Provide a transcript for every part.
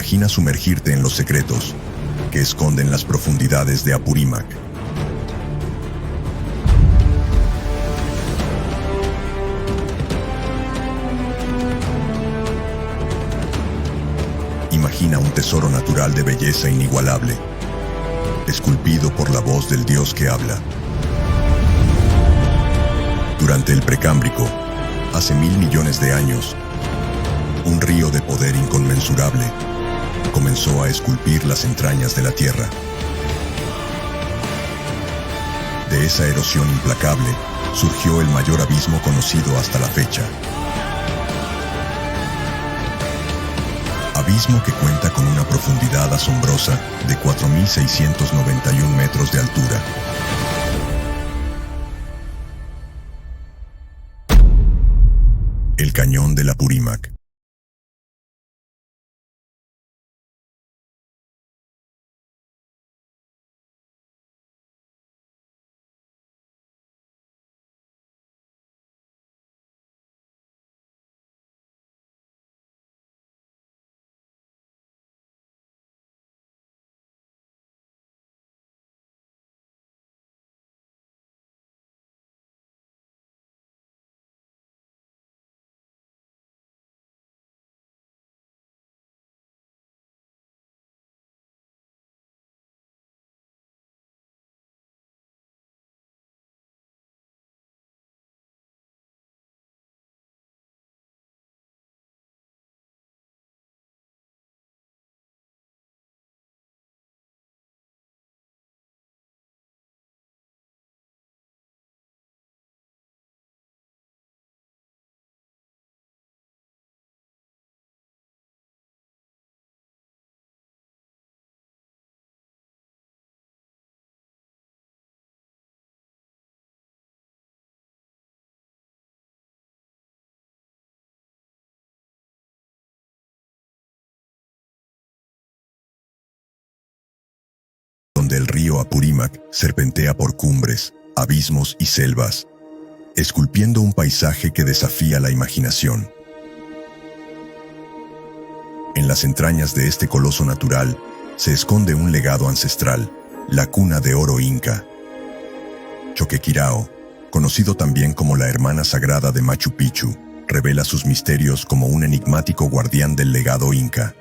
Imagina sumergirte en los secretos que esconden las profundidades de Apurímac. Imagina un tesoro natural de belleza inigualable, esculpido por la voz del Dios que habla. Durante el Precámbrico, hace 1000 millones de años, un río de poder inconmensurable comenzó a esculpir las entrañas de la Tierra. De esa erosión implacable surgió el mayor abismo conocido hasta la fecha. Abismo que cuenta con una profundidad asombrosa de 4.691 metros de altura. El Cañón del Apurímac. Donde el río Apurímac serpentea por cumbres, abismos y selvas, esculpiendo un paisaje que desafía la imaginación. En las entrañas de este coloso natural se esconde un legado ancestral, la cuna de oro inca. Choquequirao, conocido también como la hermana sagrada de Machu Picchu, revela sus misterios como un enigmático guardián del legado inca.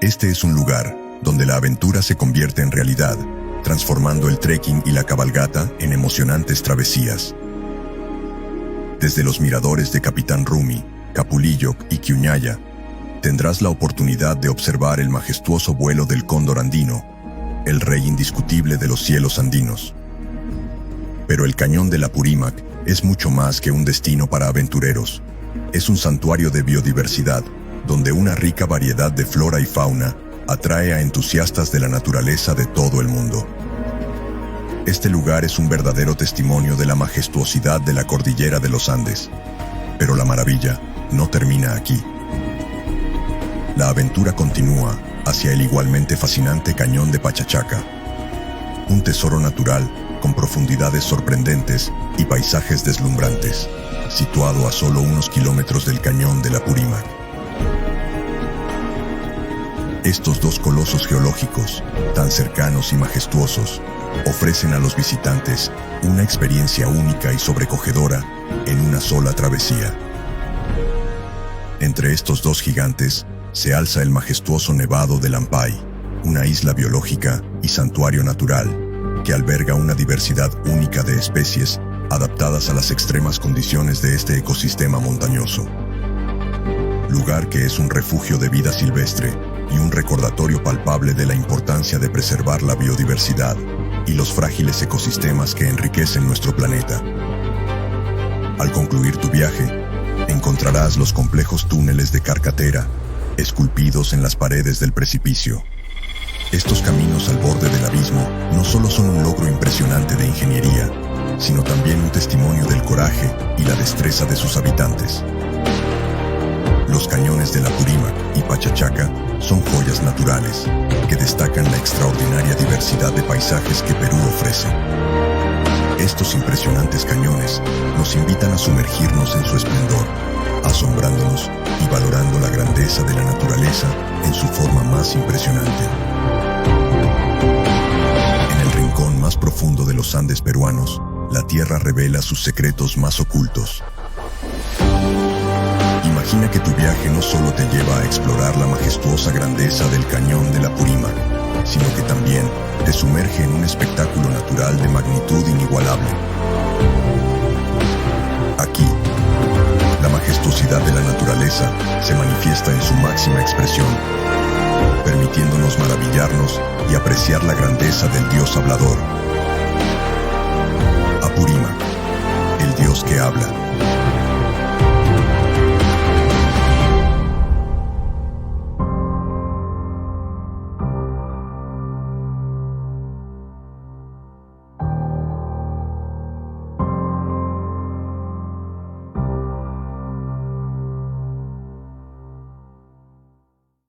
Este es un lugar donde la aventura se convierte en realidad, transformando el trekking y la cabalgata en emocionantes travesías. Desde los miradores de Capitán Rumi, Capulilloc y Quiuñaya, tendrás la oportunidad de observar el majestuoso vuelo del cóndor andino, el rey indiscutible de los cielos andinos. Pero el Cañón del Apurímac es mucho más que un destino para aventureros. Es un santuario de biodiversidad, donde una rica variedad de flora y fauna atrae a entusiastas de la naturaleza de todo el mundo. Este lugar es un verdadero testimonio de la majestuosidad de la cordillera de los Andes. Pero la maravilla no termina aquí. La aventura continúa hacia el igualmente fascinante Cañón de Pachachaca, un tesoro natural con profundidades sorprendentes y paisajes deslumbrantes, situado a solo unos kilómetros del Cañón del Apurímac. Estos dos colosos geológicos, tan cercanos y majestuosos, ofrecen a los visitantes una experiencia única y sobrecogedora en una sola travesía. Entre estos dos gigantes se alza el majestuoso Nevado de Lampai, una isla biológica y santuario natural que alberga una diversidad única de especies adaptadas a las extremas condiciones de este ecosistema montañoso. Lugar que es un refugio de vida silvestre y un recordatorio palpable de la importancia de preservar la biodiversidad y los frágiles ecosistemas que enriquecen nuestro planeta. Al concluir tu viaje, encontrarás los complejos túneles de Carcatera, esculpidos en las paredes del precipicio. Estos caminos al borde del abismo no solo son un logro impresionante de ingeniería, sino también un testimonio del coraje y la destreza de sus habitantes. Los cañones del Apurímac y Pachachaca son joyas naturales que destacan la extraordinaria diversidad de paisajes que Perú ofrece. Estos impresionantes cañones nos invitan a sumergirnos en su esplendor, asombrándonos y valorando la grandeza de la naturaleza en su forma más impresionante. En el rincón más profundo de los Andes peruanos, la tierra revela sus secretos más ocultos. Imagina que tu viaje no solo te lleva a explorar la majestuosa grandeza del cañón del Apurímac, sino que también te sumerge en un espectáculo natural de magnitud inigualable. Aquí, la majestuosidad de la naturaleza se manifiesta en su máxima expresión, permitiéndonos maravillarnos y apreciar la grandeza del Dios hablador. Apurímac, el Dios que habla.